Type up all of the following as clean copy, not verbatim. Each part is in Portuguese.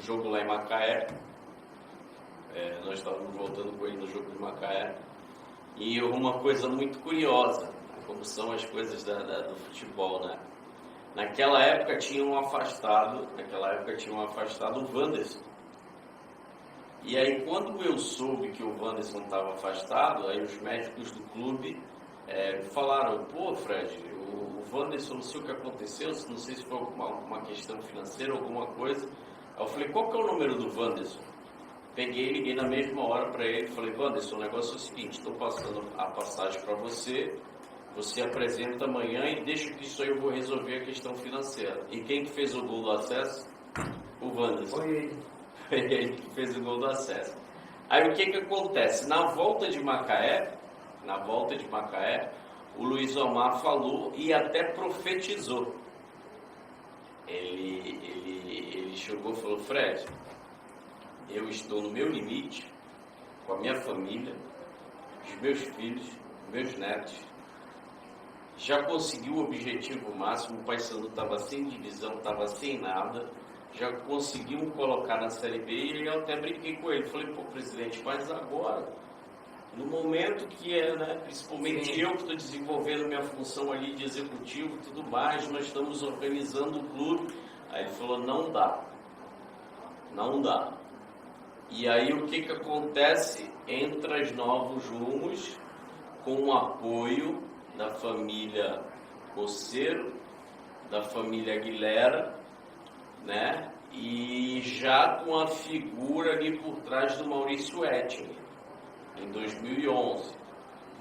jogo lá em Macaé. Nós estávamos voltando com ele no jogo de Macaé. E uma coisa muito curiosa, como são as coisas do futebol, né? Naquela época tinham afastado o Wanderson. E aí quando eu soube que o Wanderson estava afastado, aí os médicos do clube falaram, pô Fred, o Wanderson, não sei o que aconteceu, não sei se foi uma questão financeira, alguma coisa. Aí eu falei, qual que é o número do Wanderson? Peguei e liguei na mesma hora para ele, falei, Wanderson, o negócio é o seguinte, estou passando a passagem para você, você apresenta amanhã e deixa que isso aí eu vou resolver a questão financeira. E quem que fez o gol do acesso? O Wanderson. Foi ele. Foi ele que fez o gol do acesso. Aí o que que acontece? Na volta de Macaé, o Luiz Omar falou e até profetizou. Ele chegou e falou, Fred, eu estou no meu limite, com a minha família, os meus filhos, meus netos. Já consegui o objetivo máximo, o Paysandu estava sem divisão, estava sem nada. Já conseguimos colocar na Série B e eu até brinquei com ele. Falei, pô, presidente, mas agora, no momento que principalmente Sim. Eu que estou desenvolvendo minha função ali de executivo e tudo mais, nós estamos organizando o clube. Aí ele falou, não dá. E aí o que acontece? Entra os novos rumos com o apoio da família Coceiro, da família Aguilera, né? E já com a figura ali por trás do Maurício Ettinger, em 2011.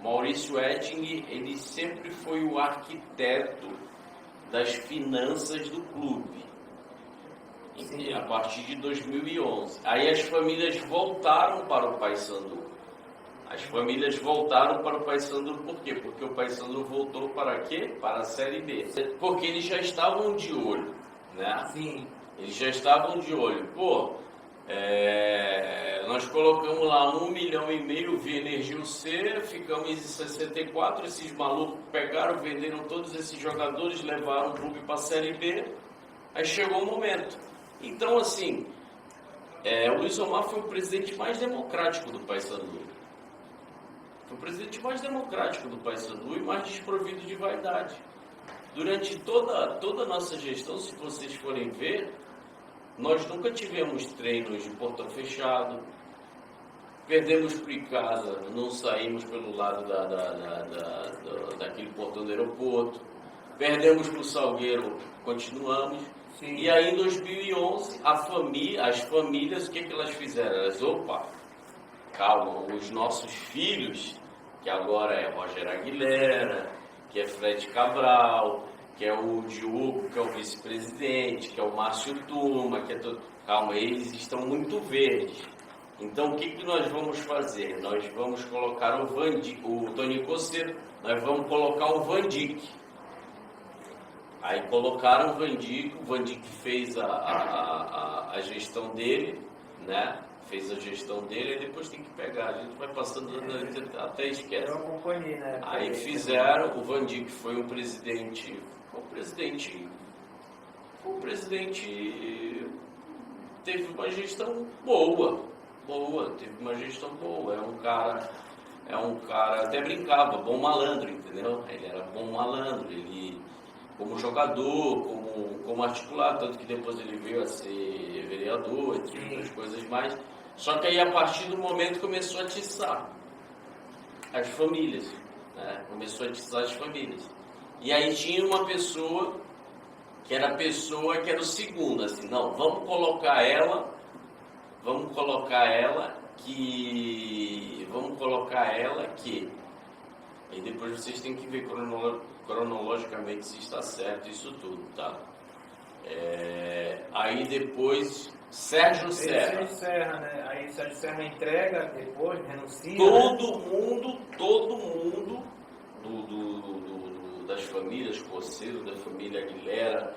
Maurício Ettinger, ele sempre foi o arquiteto das finanças do clube. A partir de 2011. Aí as famílias voltaram para o Paysandu. Por quê? Porque o Paysandu voltou para quê? Para a Série B. Porque eles já estavam de olho, né? Sim. Eles já estavam de olho. Pô, nós colocamos lá 1,5 milhão via Energio C, ficamos em 64, esses malucos pegaram, venderam todos esses jogadores, levaram o clube para a Série B. Aí chegou o momento. Então, assim, o Luiz Omar foi o presidente mais democrático do Paysandu. Foi o presidente mais democrático do Paysandu e mais desprovido de vaidade. Durante toda a nossa gestão, se vocês forem ver, nós nunca tivemos treinos de portão fechado, perdemos para casa, não saímos pelo lado daquele portão do aeroporto, perdemos para o Salgueiro, continuamos. Sim. E aí em 2011, as famílias, o que elas fizeram? Elas, calma, os nossos filhos, que agora é Roger Aguilera, que é Fred Cabral, que é o Diogo, que é o vice-presidente, que é o Márcio Turma, que é todo... Calma, eles estão muito verdes. Então o que nós vamos fazer? Nós vamos colocar o Tony Coceiro, nós vamos colocar o Van Dijk. Aí colocaram o Van Dijk fez a gestão dele, né? Fez a gestão dele e depois tem que pegar. A gente vai passando até esquece. Eu acompanhei, né? Aí fizeram, o Van Dijk foi um presidente teve uma gestão boa, é um cara, até brincava, bom malandro, entendeu? Ele era bom malandro, ele como jogador, como articular, tanto que depois ele veio a ser vereador, entre outras coisas mais. Só que aí a partir do momento começou a atiçar as famílias, né? E aí tinha uma pessoa que era o segundo, assim, não, vamos colocar ela que... Aí depois vocês têm que ver cronologicamente se está certo isso tudo, tá? Aí depois Sérgio Serra, né? Aí Sérgio Serra entrega, depois renuncia. Todo mundo das famílias Coceiro, da família Aguilera,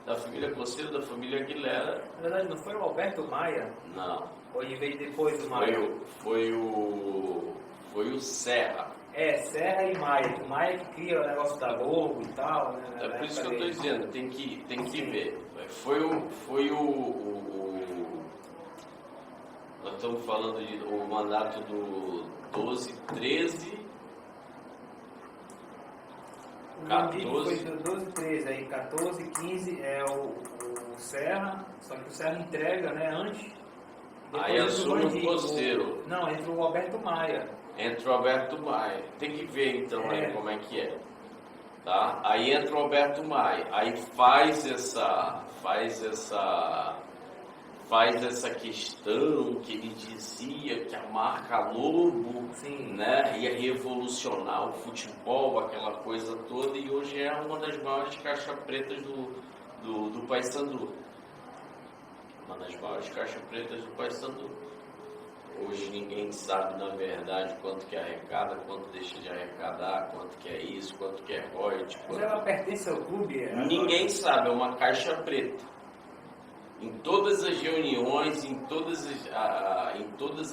da família Coceiro, da família Aguilera. Na verdade, não foi o Alberto Maia? Não. Ou ele veio depois do Maia? Foi o Serra. Serra e Maia. O Maia que cria o negócio da Globo e tal, né? É por isso que eu estou dizendo, tem que ver. Nós estamos falando o mandato do 12, 13, O 14. foi do 12, 13, aí 14, 15 é o Serra, só que o Serra entrega, né, antes. Aí assume o Coceiro. Não, entra o Alberto Maia. Entra o Alberto Maia. Tem que ver então aí É. como é que é. Tá? Aí entra o Alberto Maia. Aí faz essa questão que ele dizia que a marca Lobo, Sim. né, ia revolucionar o futebol, aquela coisa toda, e hoje é uma das maiores caixas pretas do Paysandu. Uma das maiores caixas pretas do Paysandu. Hoje ninguém sabe, na verdade, quanto que arrecada, quanto deixa de arrecadar, quanto que é isso, quanto que é royalties. Mas ela pertence ao clube? Ninguém sabe, é uma caixa preta. Em todas as reuniões, em todas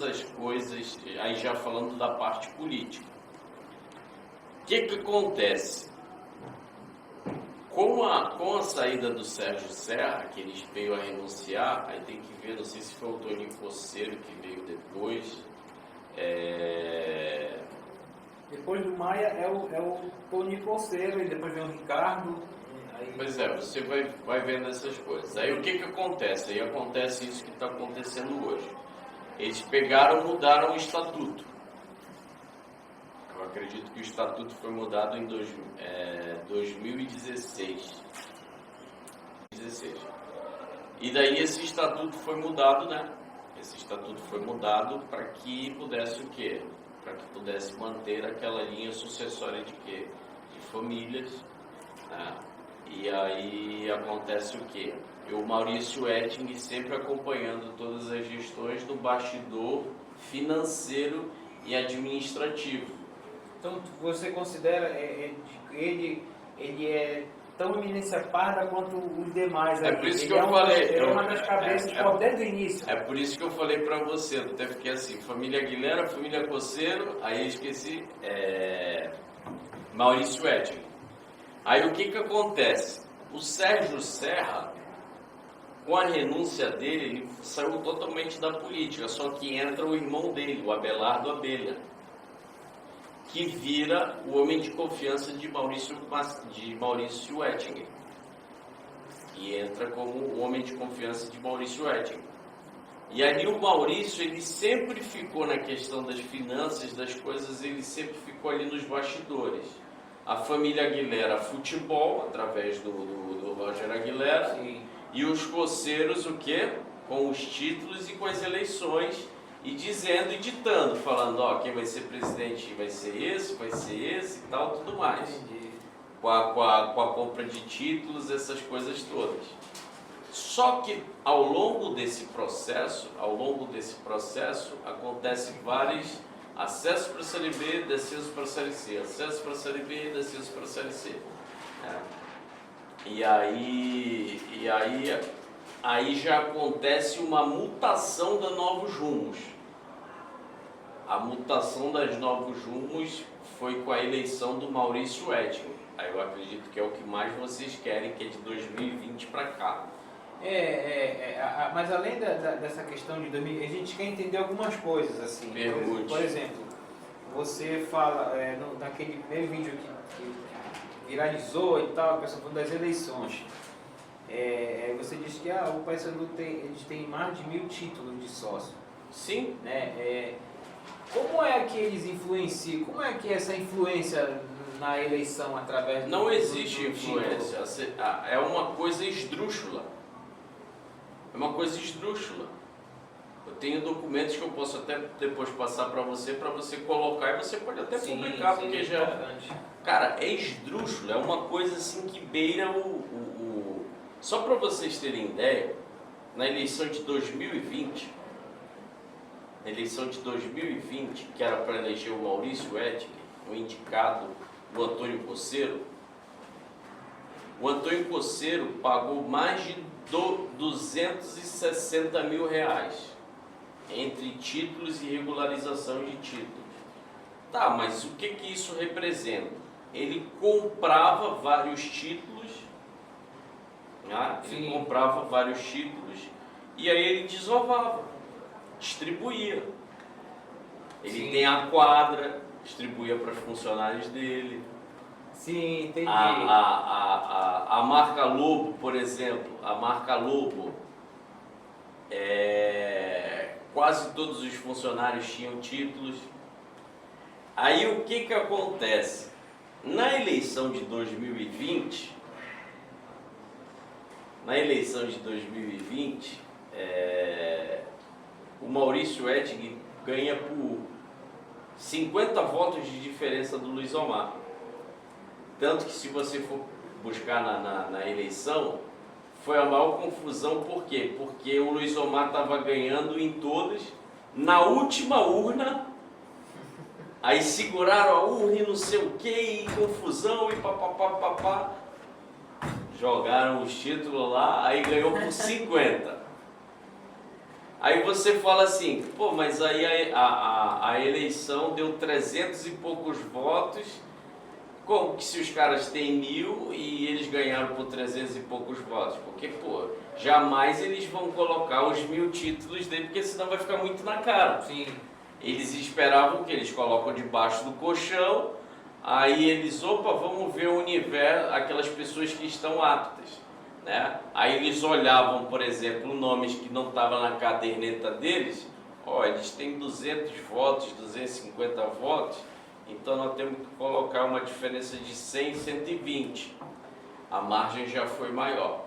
as coisas, aí já falando da parte política. O que acontece? Com a saída do Sérgio Serra, que ele veio a renunciar, aí tem que ver, não sei se foi o Toninho Coceiro que veio depois. Depois do Maia é o Tony Coceiro, e depois vem o Ricardo. Aí... Pois é, você vai vendo essas coisas. Aí o que acontece? Aí acontece isso que está acontecendo hoje. Eles mudaram o estatuto. Eu acredito que o estatuto foi mudado em 2016. E daí esse estatuto foi mudado, né? Esse estatuto foi mudado para que pudesse o quê? Para que pudesse manter aquela linha sucessória de quê? De famílias, né? E aí acontece o quê? O Maurício Etting sempre acompanhando todas as gestões do bastidor financeiro e administrativo. Então você considera ele é tão eminência parda quanto os demais? É por isso que ele eu falei. Ele é uma das cabeças desde o início. É por isso que eu falei para você, eu até fiquei assim, família Aguilera, família Coceiro, aí eu esqueci, Maurício Etting. Aí o que acontece? O Sérgio Serra, com a renúncia dele, ele saiu totalmente da política, só que entra o irmão dele, o Abelardo Abelha, que vira o homem de confiança de Maurício Etting. E entra como o homem de confiança de Maurício Etting. E ali o Maurício, ele sempre ficou na questão das finanças, das coisas, ele sempre ficou ali nos bastidores. A família Aguilera, futebol, através do Roger Aguilera. Sim. E os Coceiros, o quê? Com os títulos e com as eleições. E dizendo e ditando, falando, ó, quem vai ser presidente vai ser esse e tal, tudo mais. Entendi. Com a compra de títulos, essas coisas todas. Só que ao longo desse processo, acontecem vários acessos para a Série B, descensos para a Série C, acessos para a Série B, descensos para a Série C. E aí já acontece uma mutação da Novos Rumos. A mutação das Novos Rumos foi com a eleição do Maurício Etting. Aí eu acredito que é o que mais vocês querem, que é de 2020 para cá. Mas além dessa questão de 2000, a gente quer entender algumas coisas, assim. Pergunte. Por exemplo, você fala, naquele primeiro vídeo que viralizou e tal, a questão das eleições. Você disse que o Paysandu eles têm mais de 1000 títulos de sócio. Sim. Né? Como é que eles influenciam? Como é que é essa influência na eleição através Não existe influência. É uma coisa esdrúxula. Eu tenho documentos que eu posso até depois passar para você colocar, e você pode até publicar, porque já... Importante. Cara, é esdrúxulo, é uma coisa assim que beira Só para vocês terem ideia, na eleição de 2020, que era para eleger o Maurício Etting, o indicado, o Antônio Coceiro, pagou mais de 260 mil reais entre títulos e regularização de títulos. Tá, mas o que que isso representa? Ele comprava vários títulos, né? Ele Sim. comprava vários títulos e aí ele desovava, distribuía. Ele Sim. tem a quadra, distribuía para os funcionários dele. Sim, entendi. A marca Lobo, por exemplo, a marca Lobo, quase todos os funcionários tinham títulos. Aí o que que acontece? Na eleição de 2020, o Maurício Ettig ganha por 50 votos de diferença do Luiz Omar. Tanto que se você for buscar na eleição, foi a maior confusão. Por quê? Porque o Luiz Omar estava ganhando em todas, na última urna, aí seguraram a urna e não sei o que, e confusão, e papapá, jogaram os títulos lá, aí ganhou por 50. Aí você fala assim, pô, mas aí a eleição deu 300 e poucos votos, como que se os caras têm 1000 e eles ganharam por 300 e poucos votos? Porque, pô, jamais eles vão colocar os 1000 títulos dele, porque senão vai ficar muito na cara. Sim. Eles esperavam que eles colocam debaixo do colchão, aí eles, opa, vamos ver o universo, aquelas pessoas que estão aptas, né? Aí eles olhavam, por exemplo, nomes que não estavam na caderneta deles, ó, eles têm 200 votos, 250 votos, então nós temos que colocar uma diferença de 100, 120. A margem já foi maior.